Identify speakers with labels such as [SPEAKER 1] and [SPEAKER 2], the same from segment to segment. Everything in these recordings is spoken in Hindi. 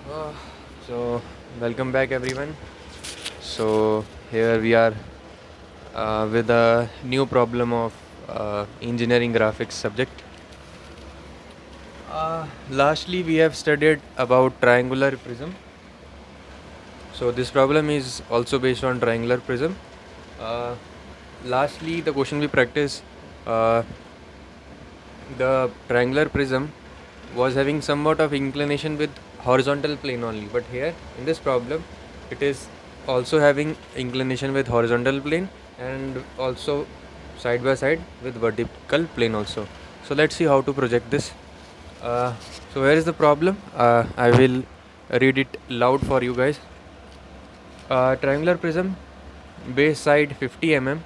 [SPEAKER 1] Uh, so, welcome back everyone. So, here we are with a new problem of engineering graphics subject. Lastly, we have studied about triangular prism. So, this problem is also based on triangular prism. Uh, Lastly, the question we practiced, uh, the triangular prism was having somewhat of inclination with horizontal plane only, but here in this problem it is also having inclination with horizontal plane and also side by side with vertical plane also. So let's see how to project this. So where is the problem? I will read it loud for you guys. Triangular prism, base side 50 mm,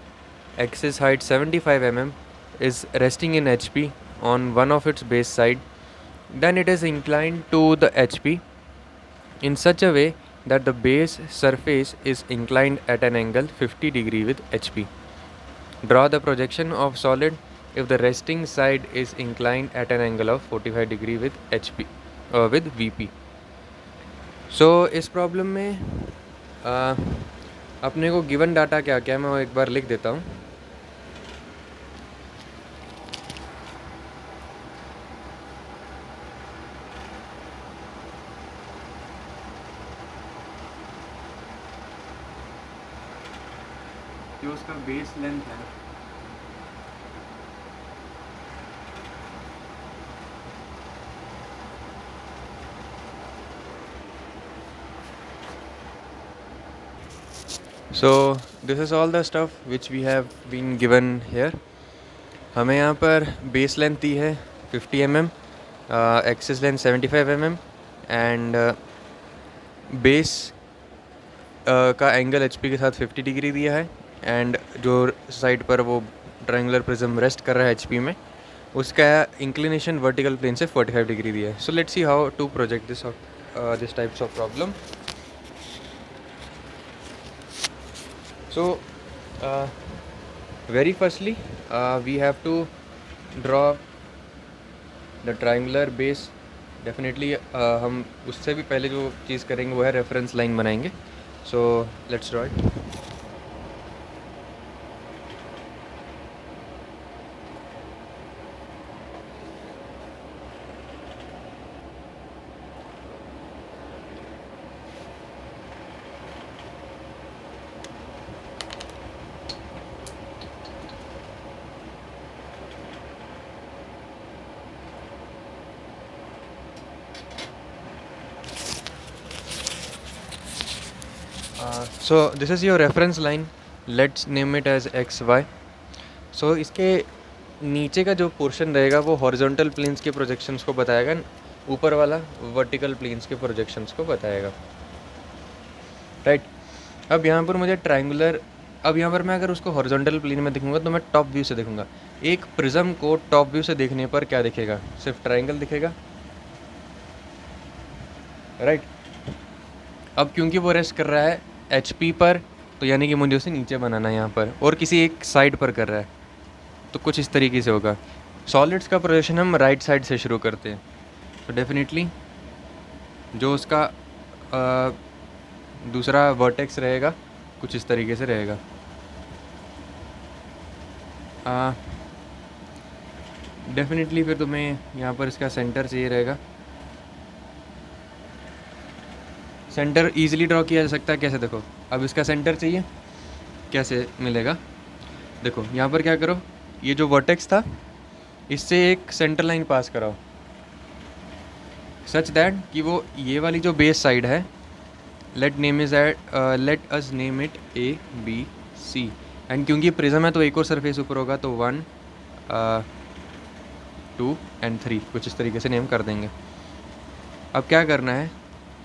[SPEAKER 1] axis height 75 mm, is resting in HP on one of its base side. Then it is inclined to the HP in such a way that the base surface is inclined at an angle 50 degree with HP. Draw the projection of solid if the resting side is inclined at an angle of 45 degree with HP with VP. So इस प्रॉब्लम में अपने को गिवन डाटा क्या क्या मैं एक बार लिख देता हूँ. जो उसका बेस लेंथ है So this is all the stuff which we have been given here. हमें यहाँ पर बेस लेंथ दी है 50 mm, axis length 75 mm and base का एंगल HP के साथ 50 डिग्री दिया है एंड जो साइड पर वो ट्रायंगुलर प्रिज्म रेस्ट कर रहा है HP में उसका इंक्लिनेशन वर्टिकल प्लेन से 45 डिग्री दिया है. So let's see how to project this types of problem. So very firstly we have to draw the triangular base. Definitely हम उससे भी पहले जो चीज़ करेंगे वो है रेफरेंस लाइन बनाएंगे. So let's draw it. So this is your reference line. Let's name it as X Y. So इसके नीचे का जो पोर्शन रहेगा वो हॉरिजॉन्टल प्लेन्स के प्रोजेक्शंस को बताएगा, ऊपर वाला वर्टिकल प्लेन्स के प्रोजेक्शंस को बताएगा. राइट. अब यहाँ पर मुझे ट्रायंगुलर, अब यहाँ पर मैं अगर उसको हॉरिजॉन्टल प्लेन में देखूंगा तो मैं टॉप व्यू से देखूंगा. एक प्रिज्म को टॉप व्यू से देखने पर क्या दिखेगा? सिर्फ ट्रायंगल दिखेगा. राइट. अब क्योंकि वो रेस्ट कर रहा है HP पर, तो यानी कि मुझे उसे नीचे बनाना है यहाँ पर, और किसी एक साइड पर कर रहा है तो कुछ इस तरीके से होगा. सॉलिड्स का प्रोजेक्शन हम राइट साइड से शुरू करते हैं. तो डेफिनेटली जो उसका दूसरा वर्टेक्स रहेगा कुछ इस तरीके से रहेगा. डेफिनेटली फिर तुम्हें यहाँ पर इसका सेंटर चाहिए रहेगा. सेंटर इजीली ड्रॉ किया जा सकता है. कैसे? देखो, अब इसका सेंटर चाहिए, कैसे मिलेगा? देखो यहाँ पर क्या करो, ये जो वर्टेक्स था इससे एक सेंटर लाइन पास कराओ सच दैट कि वो ये वाली जो बेस साइड है, let us name it ABC. And क्योंकि प्रिज्म है तो एक और सरफेस ऊपर होगा, तो 1 2 एंड 3 कुछ इस तरीके से नेम कर देंगे. अब क्या करना है,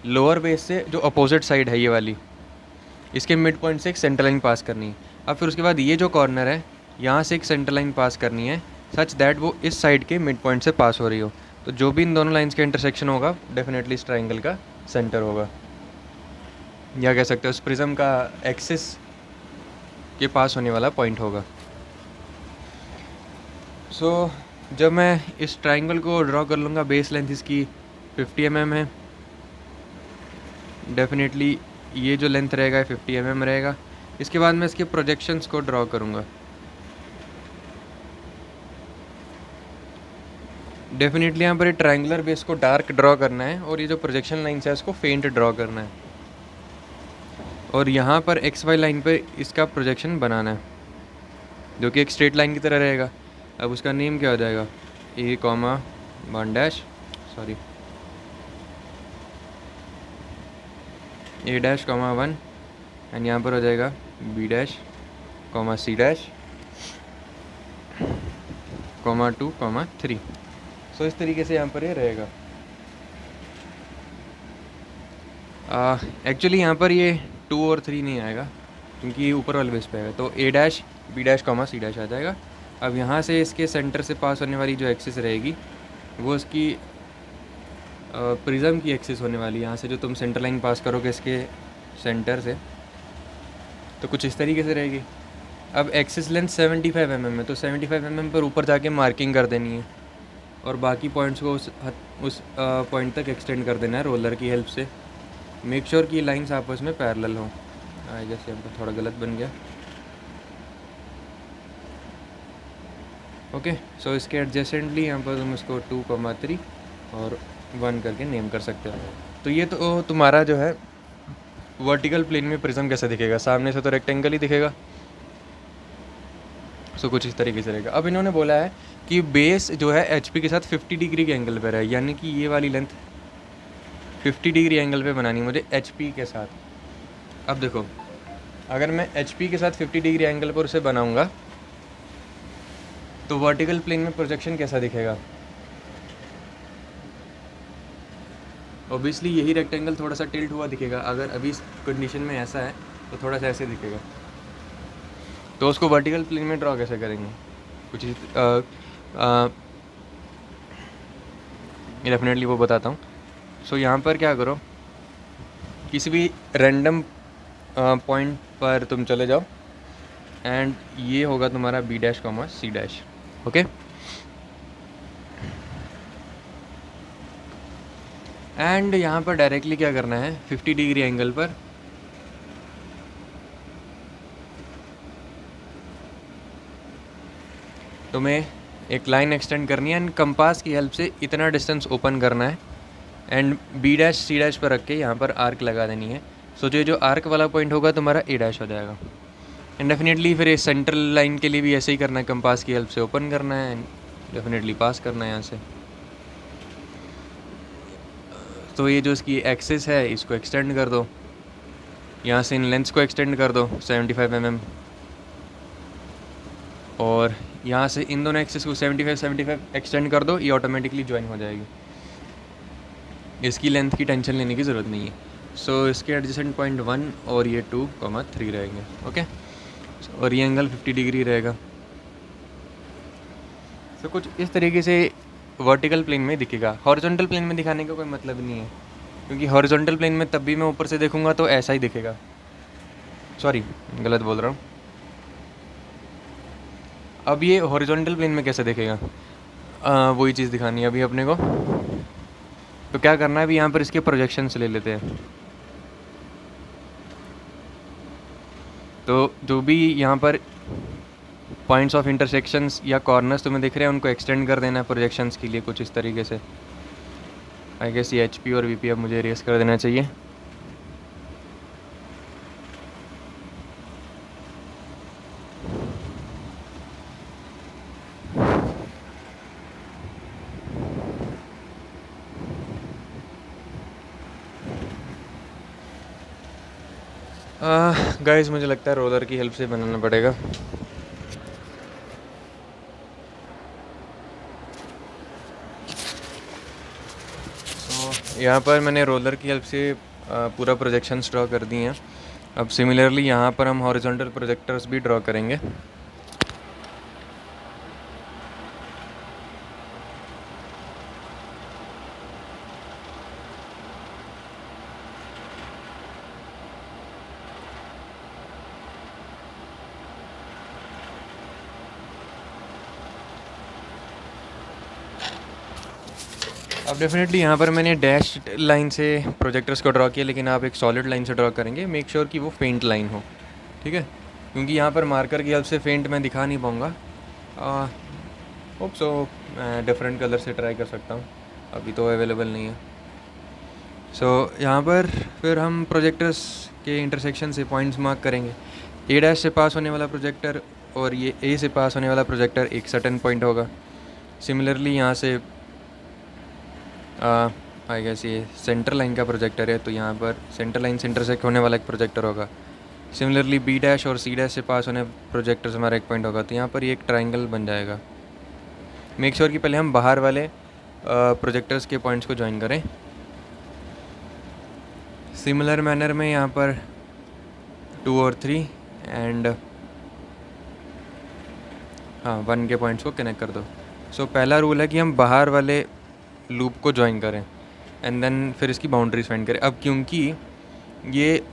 [SPEAKER 1] लोअर बेस से जो अपोजिट साइड है ये वाली, इसके मिड पॉइंट से एक सेंटर लाइन पास करनी है. अब फिर उसके बाद ये जो कॉर्नर है यहाँ से एक सेंटर लाइन पास करनी है सच दैट वो इस साइड के मिड पॉइंट से पास हो रही हो. तो जो भी इन दोनों लाइंस के इंटरसेक्शन होगा डेफिनेटली इस ट्रायंगल का सेंटर होगा, या कह सकते हो उस प्रिज्म का एक्सिस के पास होने वाला पॉइंट होगा. सो जब मैं इस ट्रायंगल को ड्रॉ कर लूँगा, बेस लेंथ इसकी 50 mm है डेफिनेटली ये जो लेंथ रहेगा 50 mm रहेगा। इसके बाद मैं इसके प्रोजेक्शंस को ड्रॉ करूँगा। डेफिनेटली यहाँ पर ये ट्रायंगुलर बेस को डार्क ड्रॉ करना है और ये जो प्रोजेक्शन लाइन्स है इसको फेंट ड्रॉ करना है, और यहाँ पर एक्स वाई लाइन पर इसका प्रोजेक्शन बनाना है जो कि एक स्ट्रेट लाइन की तरह रहेगा। अब उसका नेम क्या हो जाएगा, A comma 1 dash, sorry A dash comma 1, and यहाँ पर हो जाएगा B dash comma C dash comma 2 comma 3। So इस तरीके से यहाँ पर ये रहेगा। एक्चुअली यहाँ पर ये 2 और 3 नहीं आएगा क्योंकि ऊपर वाले बेस पे आएगा, तो A dash B dash comma C dash आ जाएगा। अब यहाँ से इसके सेंटर से पास होने वाली जो एक्सिस रहेगी वो इसकी प्रिज्म की एक्सिस होने वाली है। यहाँ से जो तुम सेंटर लाइन पास करोगे इसके सेंटर से, तो कुछ इस तरीके से रहेगी। अब एक्सिस लेंथ 75 mm है, तो 75 mm पर ऊपर जाके मार्किंग कर देनी है और बाकी पॉइंट्स को उस पॉइंट तक एक्सटेंड कर देना है रोलर की हेल्प से। मेक श्योर कि लाइंस आपस में पैरेलल हों। आई गेस यहाँ पर थोड़ा गलत बन गया। ओके, सो इसके एडजेसेंटली यहाँ पर तुम इसको 2,3 और 1 करके नेम कर सकते हो। तो ये तो तुम्हारा जो है वर्टिकल प्लेन में प्रिज्म कैसा दिखेगा, सामने से तो रेक्टेंगल ही दिखेगा। सो कुछ इस तरीके से रहेगा। अब इन्होंने बोला है कि बेस जो है HP के साथ 50 डिग्री के एंगल पर है, यानी कि ये वाली लेंथ 50 डिग्री एंगल पे बनानी मुझे HP के साथ। अब देखो, अगर मैं HP के साथ 50 डिग्री एंगल पर उसे बनाऊंगा तो वर्टिकल प्लेन में प्रोजेक्शन कैसा दिखेगा। ऑब्वियसली यही रेक्टेंगल थोड़ा सा टिल्ट हुआ दिखेगा। अगर अभी इस कंडीशन में ऐसा है तो थोड़ा सा ऐसे दिखेगा। तो उसको वर्टिकल प्लेन में ड्रॉ कैसे करेंगे, कुछ डेफिनेटली वो बताता हूँ। सो यहाँ पर क्या करो, किसी भी रैंडम पॉइंट पर तुम चले जाओ एंड ये होगा तुम्हारा B dash comma C dash. Okay, and यहाँ पर डायरेक्टली क्या करना है, 50 डिग्री एंगल पर तुम्हें एक लाइन एक्सटेंड करनी है एंड कंपास की हेल्प से इतना डिस्टेंस ओपन करना है and B dash C dash पर रख के यहाँ पर आर्क लगा देनी है। सो जो आर्क वाला पॉइंट होगा तुम्हारा ए डैश हो जाएगा। एंड डेफिनेटली फिर ये सेंट्रल लाइन के लिए भी ऐसे ही करना है, कंपास की हेल्प से ओपन करना है एंड डेफिनेटली पास करना है यहाँ से। तो ये जो इसकी एक्सिस है इसको एक्सटेंड कर दो, यहाँ से इन लेंथ्स को एक्सटेंड कर दो 75 mm, और यहाँ से इन दोनों एक्सिस को 75 एक्सटेंड कर दो, ये ऑटोमेटिकली ज्वाइन हो जाएगी। इसकी लेंथ की टेंशन लेने की ज़रूरत नहीं है। सो इसके एडजेसेंट पॉइंट 1 और ये 2,3 रहेंगे। ओके, और ये एंगल 50 डिग्री रहेगा। सो कुछ इस तरीके से वर्टिकल प्लेन में दिखेगा। हॉरिजॉन्टल प्लेन में दिखाने का कोई मतलब नहीं है, क्योंकि हॉरिजॉन्टल प्लेन में तब भी मैं ऊपर से देखूंगा तो ऐसा ही दिखेगा। सॉरी, गलत बोल रहा हूँ। अब ये हॉरिजॉन्टल प्लेन में कैसे दिखेगा, वही चीज़ दिखानी है अभी अपने को। तो क्या करना है, अभी यहाँ पर इसके प्रोजेक्शंस ले लेते हैं। तो जो भी यहाँ पर पॉइंट्स ऑफ इंटरसेक्शंस या कॉर्नर्स तुम्हें दिख रहे हैं उनको एक्सटेंड कर देना है प्रोजेक्शंस के लिए कुछ इस तरीके से। आई गेस ये HP और VP अब मुझे इरेज कर देना चाहिए। गाइस मुझे लगता है रोलर की हेल्प से बनाना पड़ेगा। तो यहाँ पर मैंने रोलर की हेल्प से पूरा प्रोजेक्शंस ड्रॉ कर दिए हैं। अब सिमिलरली यहाँ पर हम हॉरिजॉन्टल प्रोजेक्टर्स भी ड्रॉ करेंगे। अब डेफिनेटली यहाँ पर मैंने डैश लाइन से प्रोजेक्टर्स को ड्रॉ किया, लेकिन आप एक सॉलिड लाइन से ड्रॉ करेंगे, मेक श्योर कि वो फेंट लाइन हो, ठीक है, क्योंकि यहाँ पर मार्कर की हेल्प से फेंट मैं दिखा नहीं पाऊँगा। होप सो मैं डिफरेंट कलर से ट्राई कर सकता हूँ, अभी तो अवेलेबल नहीं है। सो यहाँ पर फिर हम प्रोजेक्टर्स के इंटरसेक्शन से पॉइंट्स मार्क करेंगे। ए डैश से पास होने वाला प्रोजेक्टर और ये ए से पास होने वाला प्रोजेक्टर एक सर्टेन पॉइंट होगा। सिमिलरली यहाँ से आई गेस ये सेंटर लाइन का प्रोजेक्टर है, तो यहाँ पर सेंटर लाइन से इंटरसेक्ट होने वाला एक प्रोजेक्टर होगा। सिमिलरली बी डैश और सी डैश से पास होने प्रोजेक्टर से हमारा एक पॉइंट होगा, तो यहाँ पर ये एक ट्राइंगल बन जाएगा। मेक श्योर कि पहले हम बाहर वाले प्रोजेक्टर्स के पॉइंट्स को ज्वाइन करें। सिमिलर मैनर में यहाँ पर 2 और 3 एंड 1 के पॉइंट्स को कनेक्ट कर दो। सो पहला रूल है कि हम बाहर वाले लूप को ज्वाइन करें एंड देन फिर इसकी बाउंड्रीज फाइंड करें। अब क्योंकि ये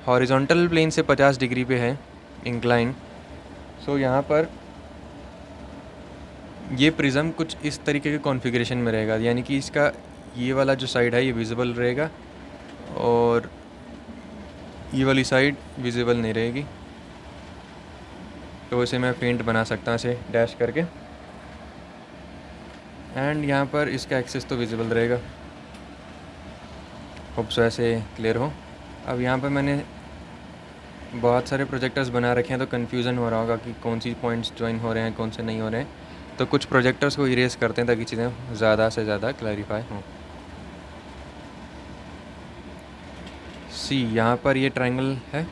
[SPEAKER 1] हॉरिजॉन्टल प्लेन से 50 डिग्री पे है इंक्लाइन, सो यहाँ पर ये प्रिज्म कुछ इस तरीके के कॉन्फ़िगरेशन में रहेगा, यानी कि इसका ये वाला जो साइड है ये विजिबल रहेगा और ये वाली साइड विजिबल नहीं रहेगी। तो इसे मैं पेंट बना सकता हूँ ऐसे डैश करके, एंड यहाँ पर इसका एक्सेस तो विजिबल रहेगा। होप सो ऐसे क्लियर हो। अब यहाँ पर मैंने बहुत सारे प्रोजेक्टर्स बना रखे हैं, तो कन्फ्यूज़न हो रहा होगा कि कौन सी पॉइंट्स ज्वाइन हो रहे हैं कौन से नहीं हो रहे हैं, तो कुछ प्रोजेक्टर्स को इरेज करते हैं ताकि चीज़ें ज़्यादा से ज़्यादा क्लैरिफाई हों। सी यहाँ पर ये ट्रायंगल है,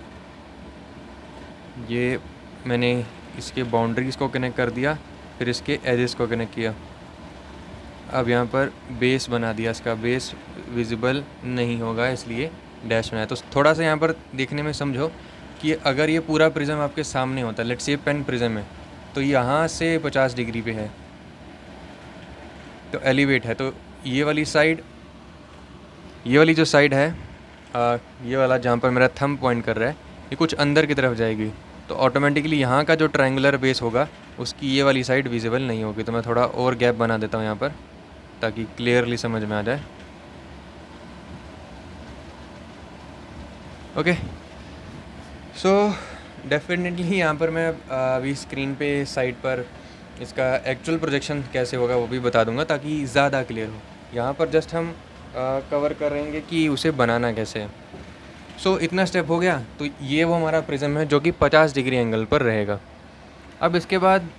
[SPEAKER 1] ये मैंने इसके बाउंड्रीज़ को कनेक्ट कर दिया, फिर इसके एजेस को कनेक्ट किया। अब यहाँ पर बेस बना दिया, इसका बेस विजिबल नहीं होगा इसलिए डैश बनाया। तो थोड़ा सा यहाँ पर देखने में समझो कि अगर ये पूरा प्रिज्म आपके सामने होता है, लेट्स से पेन प्रिज्म है, तो यहाँ से 50 डिग्री पे है, तो एलिवेट है, तो ये वाली साइड, ये वाली जो साइड है, ये वाला जहाँ पर मेरा थंब पॉइंट कर रहा है, ये कुछ अंदर की तरफ जाएगी, तो ऑटोमेटिकली यहाँ का जो ट्रायंगुलर बेस होगा उसकी ये वाली साइड विजिबल नहीं होगी। तो मैं थोड़ा और गैप बना देता हूँ यहाँ पर ताकि क्लियरली समझ में आ जाए। ओके, सो डेफिनेटली यहाँ पर मैं अभी स्क्रीन पे साइड पर इसका एक्चुअल प्रोजेक्शन कैसे होगा वो भी बता दूंगा ताकि ज़्यादा क्लियर हो। यहाँ पर जस्ट हम कवर करेंगे कि उसे बनाना कैसे है। सो इतना स्टेप हो गया, तो ये वो हमारा प्रिज्म है जो कि 50 डिग्री एंगल पर रहेगा। अब इसके बाद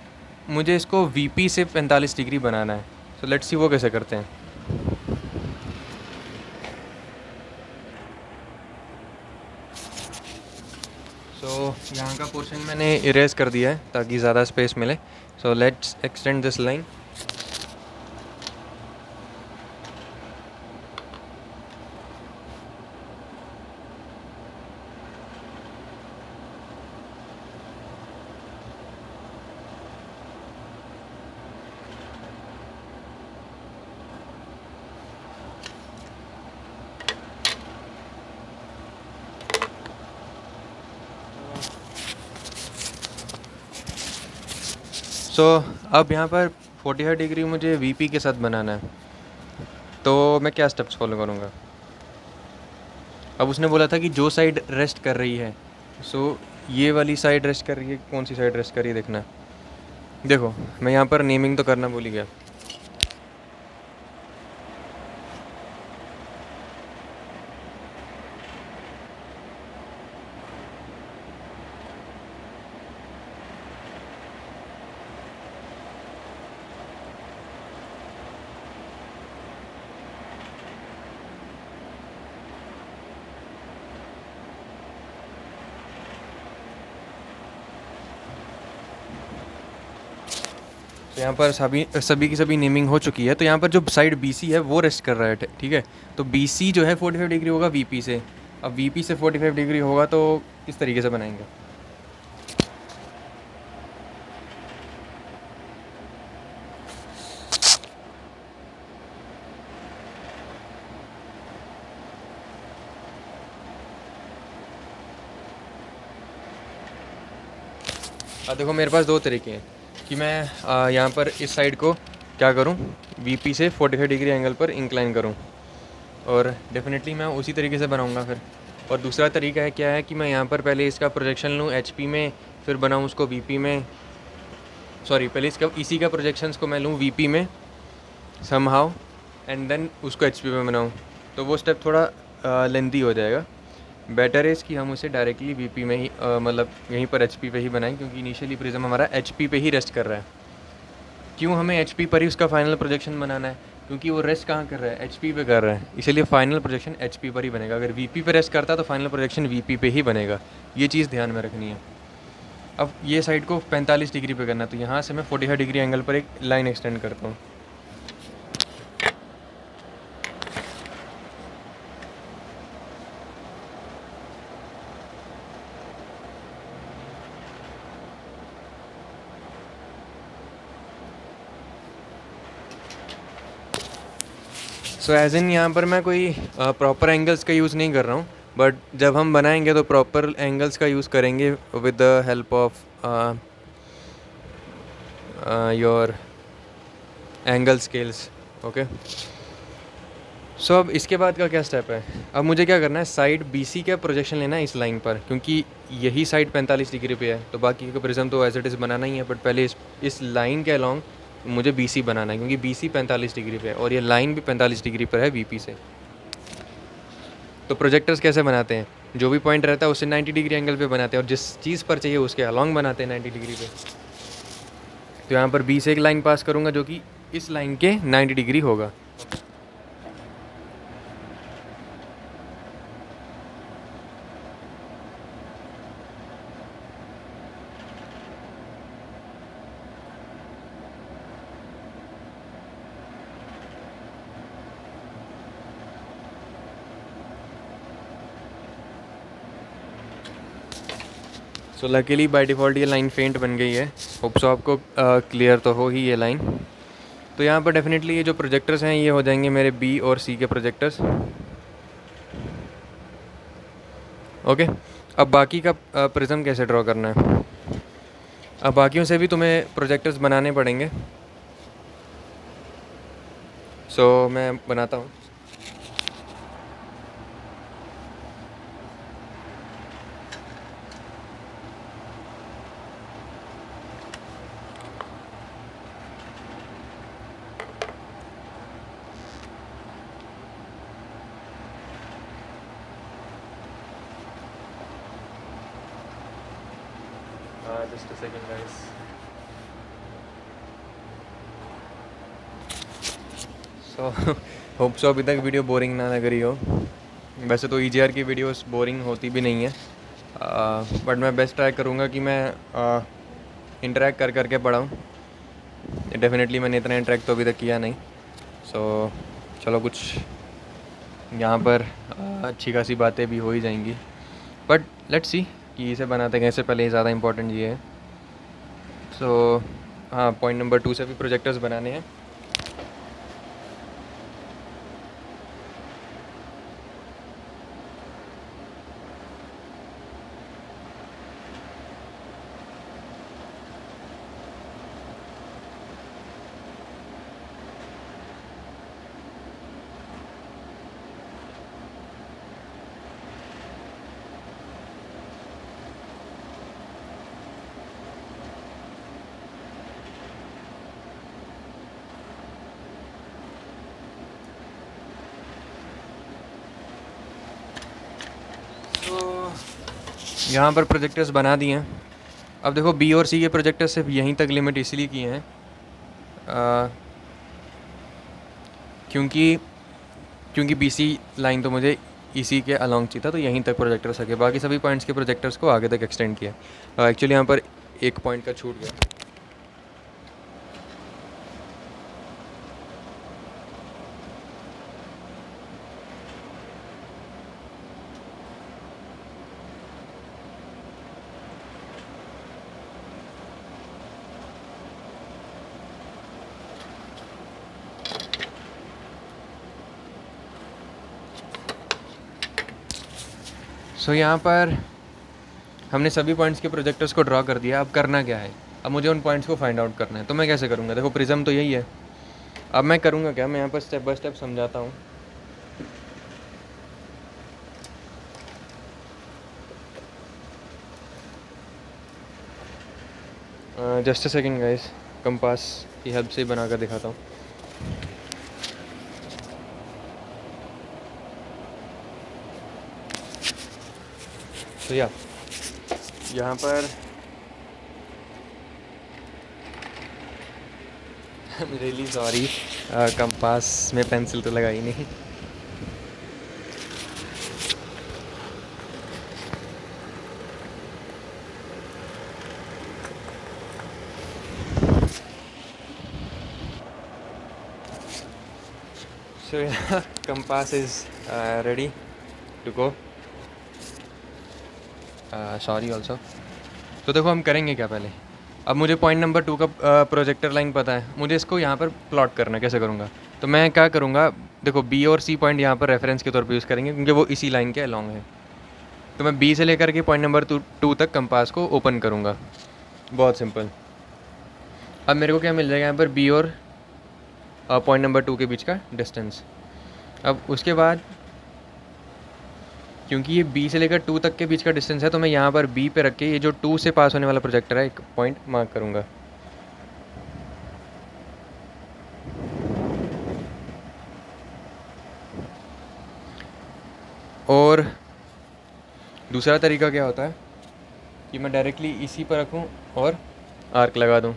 [SPEAKER 1] मुझे इसको वीपी से 45 डिग्री बनाना है। सो लेट्स सी वो कैसे करते हैं। सो यहाँ का पोर्शन मैंने इरेज कर दिया है ताकि ज़्यादा स्पेस मिले। So let's extend this line. सो अब यहाँ पर 45 डिग्री मुझे वीपी के साथ बनाना है, तो मैं क्या स्टेप्स फॉलो करूँगा। अब उसने बोला था कि जो साइड रेस्ट कर रही है, सो ये वाली साइड रेस्ट कर रही है, कौन सी साइड रेस्ट कर रही है देखना। देखो मैं यहाँ पर नेमिंग तो करना भूल ही गया। तो यहाँ पर सभी की सभी नेमिंग हो चुकी है। तो यहाँ पर जो साइड BC है वो रेस्ट कर रहा है, ठीक है। तो BC जो है 45 डिग्री होगा VP से। अब VP से 45 डिग्री होगा तो किस तरीके से बनाएंगे। देखो मेरे पास दो तरीके हैं कि मैं यहाँ पर इस साइड को क्या करूँ, वीपी से 45 डिग्री एंगल पर इंक्लाइन करूँ, और डेफिनेटली मैं उसी तरीके से बनाऊँगा फिर। और दूसरा तरीका है क्या है कि मैं यहाँ पर पहले इसका प्रोजेक्शन लूँ एचपी में, फिर बनाऊँ उसको वीपी में, सॉरी पहले इसका इसी का प्रोजेक्शंस को मैं लूँ वीपी में समहाउ, एंड देन उसको एचपी में बनाऊँ, तो वो स्टेप थोड़ा लेंथी हो जाएगा। बेटर है कि हम उसे डायरेक्टली वीपी में ही मतलब यहीं पर एचपी पे ही बनाएं, क्योंकि इनिशियली प्रिज्म हमारा एचपी पे ही रेस्ट कर रहा है। क्यों हमें एचपी पर ही उसका फाइनल प्रोजेक्शन बनाना है? क्योंकि वो रेस्ट कहाँ कर रहा है? एचपी पे कर रहा है, इसीलिए फाइनल प्रोजेक्शन एचपी पर ही बनेगा। अगर वीपी पे रेस्ट करता तो फाइनल प्रोजेक्शन वीपी पे ही बनेगा। ये चीज़ ध्यान में रखनी है। अब ये साइड को 45 डिग्री पे करना है, तो यहाँ से मैं 45 डिग्री एंगल पर एक लाइन एक्सटेंड करता हूँ। सो एज इन यहाँ पर मैं कोई प्रॉपर एंगल्स का यूज़ नहीं कर रहा हूँ, बट जब हम बनाएंगे तो प्रॉपर एंगल्स का यूज़ करेंगे with the help of your angle scales. Okay, so अब इसके बाद का क्या स्टेप है? अब मुझे क्या करना है, साइड बीसी का प्रोजेक्शन लेना है इस लाइन पर, क्योंकि यही साइड 45 डिग्री पे है, तो बाकी का प्रिज्म तो एज इट इज़ बनाना ही है, बट पहले इस लाइन के अलॉन्ग मुझे बीसी बनाना है, क्योंकि बीसी 45 डिग्री पे है और ये लाइन भी 45 डिग्री पर है वीपी से। तो प्रोजेक्टर्स कैसे बनाते हैं? जो भी पॉइंट रहता है उससे 90 डिग्री एंगल पे बनाते हैं, और जिस चीज़ पर चाहिए उसके अलॉन्ग बनाते हैं 90 डिग्री पे। तो यहाँ पर बी से एक लाइन पास करूँगा जो कि इस लाइन के 90 डिग्री होगा। सो लकीली बाय डिफ़ॉल्ट ये लाइन फेंट बन गई है। होप सो आपको क्लियर तो हो ही ये लाइन। तो यहाँ पर डेफिनेटली ये जो प्रोजेक्टर्स हैं ये हो जाएंगे मेरे बी और सी के प्रोजेक्टर्स। ओके, अब बाकी का प्रिज्म कैसे ड्रॉ करना है? अब बाकियों से भी तुम्हें प्रोजेक्टर्स बनाने पड़ेंगे। सो मैं बनाता हूँ। Just a second guys. So hope so अभी तक वीडियो बोरिंग ना लग रही हो। वैसे तो ईजीआर की वीडियोस बोरिंग होती भी नहीं है, बट मैं बेस्ट ट्राई करूँगा कि मैं इंटरेक्ट कर करके पढ़ाऊँ। डेफिनेटली मैंने इतना इंटरेक्ट तो अभी तक किया नहीं। सो चलो कुछ यहाँ पर अच्छी खासी बातें भी हो ही जाएंगी, बट लेट्स सी कि इसे बनाते कैसे, पहले ज़्यादा इंपॉर्टेंट ये है। सो हाँ, पॉइंट नंबर 2 से भी प्रोजेक्टर्स बनाने हैं। तो यहाँ पर प्रोजेक्टर्स बना दिए हैं। अब देखो बी और सी के प्रोजेक्टर सिर्फ यहीं तक लिमिट इसलिए किए हैं क्योंकि क्योंकि बीसी लाइन तो मुझे इसी के अलॉन्ग चाहिए था, तो यहीं तक प्रोजेक्टर सके। बाकी सभी पॉइंट्स के प्रोजेक्टर्स को आगे तक एक्सटेंड किया। एक्चुअली यहाँ पर एक पॉइंट का छूट गया। सो यहाँ पर हमने सभी पॉइंट्स के प्रोजेक्टर्स को ड्रॉ कर दिया। अब करना क्या है? अब मुझे उन पॉइंट्स को फाइंड आउट करना है। तो मैं कैसे करूँगा? देखो प्रिज्म तो यही है, अब मैं करूँगा क्या, मैं यहाँ पर स्टेप बाय स्टेप समझाता हूँ। Just a second guys, compass की हेल्प से ही बना कर दिखाता हूँ। तो यहाँ पर रियली सॉरी, कंपास में पेंसिल तो लगाई नहीं। So yeah, compass is ready to go. Sorry also. तो देखो हम करेंगे क्या पहले। अब मुझे पॉइंट नंबर 2 का प्रोजेक्टर लाइन पता है, मुझे इसको यहाँ पर प्लॉट करना है। कैसे करूँगा, तो मैं क्या करूँगा, देखो बी और सी पॉइंट यहाँ पर रेफरेंस के तौर पे यूज़ करेंगे क्योंकि वो इसी लाइन के अलॉन्ग है। तो मैं बी से लेकर के पॉइंट नंबर 2 तक कंपास को ओपन करूँगा। बहुत सिंपल। अब मेरे को क्या मिल जाएगा यहाँ पर, बी और पॉइंट नंबर 2 के बीच का डिस्टेंस। अब उसके बाद क्योंकि ये बी से लेकर 2 तक के बीच का डिस्टेंस है, तो मैं यहाँ पर बी पे रख के ये जो 2 से पास होने वाला प्रोजेक्टर है एक पॉइंट मार्क करूँगा। और दूसरा तरीका क्या होता है कि मैं डायरेक्टली इसी पर रखूँ और आर्क लगा दूँ।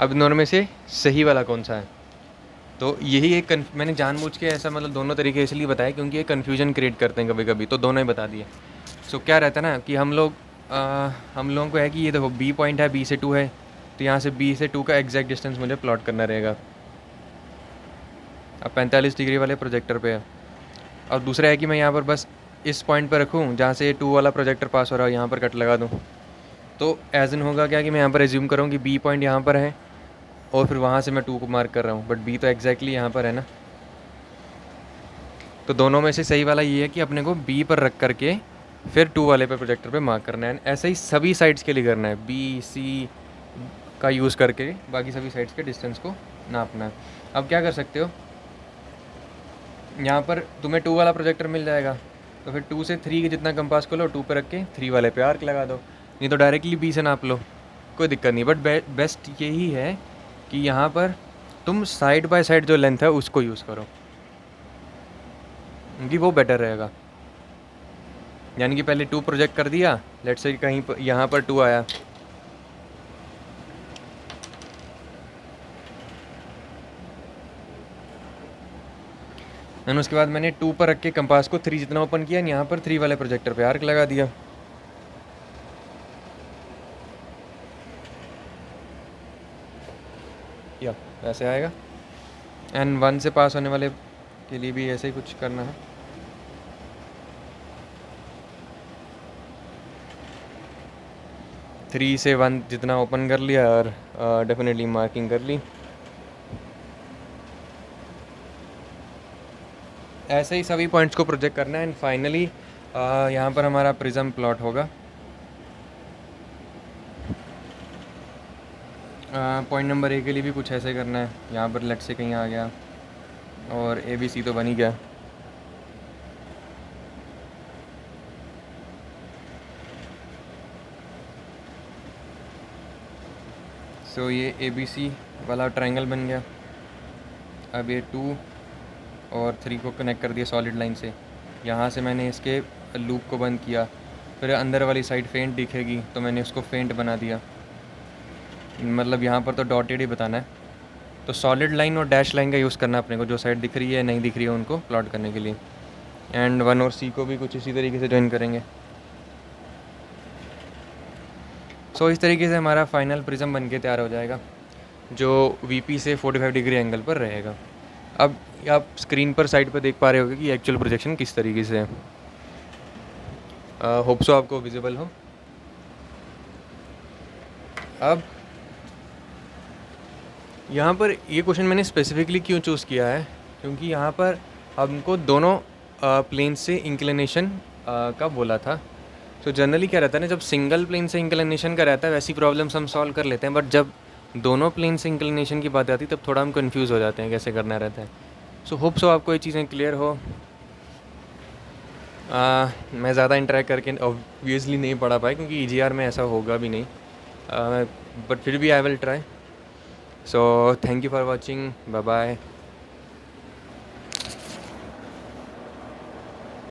[SPEAKER 1] अब दोनों में से सही वाला कौन सा है, तो यही एक मैंने जानबूझ के ऐसा मतलब दोनों तरीके इसलिए बताए क्योंकि ये कन्फ्यूजन क्रिएट करते हैं कभी कभी, तो दोनों ही बता दिए। सो क्या रहता है ना कि हम लोगों को है कि ये देखो बी पॉइंट है, बी से 2 है, तो यहाँ से बी से 2 का एग्जैक्ट डिस्टेंस मुझे प्लॉट करना रहेगा। अब 45 डिग्री वाले प्रोजेक्टर पे है। और दूसरा है कि मैं यहाँ पर बस इस पॉइंट पर रखूँ जहाँ से 2 वाला प्रोजेक्टर पास हो रहा है, यहाँ पर कट लगा दूँ। तो एज इन होगा क्या कि मैं यहाँ पर एज्यूम करूँ कि बी पॉइंट यहाँ पर है और फिर वहाँ से मैं 2 को मार्क कर रहा हूँ, बट बी तो एग्जैक्टली यहाँ पर है ना। तो दोनों में से सही वाला ये है कि अपने को बी पर रख करके फिर 2 वाले पे प्रोजेक्टर पे मार्क करना है। ऐसे ही सभी साइड्स के लिए करना है, बी सी का यूज़ करके बाकी सभी साइड्स के डिस्टेंस को नापना है। अब क्या कर सकते हो, यहाँ पर तुम्हें 2 वाला प्रोजेक्टर मिल जाएगा, तो फिर 2 से 3 के जितना कंपास को लो, 2 पे रख के 3 वाले पे आर्क लगा दो, नहीं तो डायरेक्टली बी से नाप लो, कोई दिक्कत नहीं। बट बेस्ट यही है कि यहाँ पर तुम साइड बाय साइड जो लेंथ है उसको यूज़ करो, क्योंकि वो बेटर रहेगा। यानी कि पहले 2 प्रोजेक्ट कर दिया, लेट्स से कहीं पर यहाँ पर 2 आया, एंड उसके बाद मैंने 2 पर रख के कंपास को 3 जितना ओपन किया, यहाँ पर 3 वाले प्रोजेक्टर पे आर्क लगा दिया। या ऐसे आएगा। एंड 1 से पास होने वाले के लिए भी ऐसे ही कुछ करना है। थ्री से 1 जितना ओपन कर लिया और डेफिनेटली मार्किंग कर ली। ऐसे ही सभी पॉइंट्स को प्रोजेक्ट करना है एंड फाइनली यहाँ पर हमारा प्रिज्म प्लॉट होगा। पॉइंट नंबर 1 के लिए भी कुछ ऐसे करना है। यहाँ पर लेट से कहीं आ गया और ए बी सी तो बन ही गया। सो ये ए बी सी वाला ट्रायंगल बन गया। अब ये 2 और 3 को कनेक्ट कर दिया सॉलिड लाइन से। यहाँ से मैंने इसके लूप को बंद किया, फिर अंदर वाली साइड फेंट दिखेगी तो मैंने उसको फेंट बना दिया। मतलब यहाँ पर तो डॉटेड ही बताना है, तो सॉलिड लाइन और डैश लाइन का यूज़ करना है अपने को, जो साइड दिख रही है नहीं दिख रही है उनको प्लॉट करने के लिए। एंड 1 और सी को भी कुछ इसी तरीके से ज्वाइन करेंगे। सो इस तरीके से हमारा फाइनल प्रिज्म बन के तैयार हो जाएगा, जो वीपी से 45 डिग्री एंगल पर रहेगा। अब आप स्क्रीन पर साइड पर देख पा रहे होगे कि एक्चुअल प्रोजेक्शन किस तरीके से है। होप सो आपको विजिबल हो। अब यहाँ पर ये क्वेश्चन मैंने स्पेसिफिकली क्यों चूज़ किया है, क्योंकि यहाँ पर हमको दोनों प्लेन से इंक्लिनेशन का बोला था। तो जनरली क्या रहता है ना, जब सिंगल प्लेन से इंक्लिनेशन का रहता है वैसी प्रॉब्लम्स हम सॉल्व कर लेते हैं, बट जब दोनों प्लेन से इंक्लिनेशन की बात आती तब थोड़ा हम कंफ्यूज हो जाते हैं कैसे करना रहता है। सो होप सो आपको ये चीज़ें क्लियर हो। मैं ज़्यादा इंटरेक्ट करके ऑब्वियसली नहीं पढ़ा पाया क्योंकि ईजीआर में ऐसा होगा भी नहीं, बट फिर भी I will try. So thank you for watching, bye bye.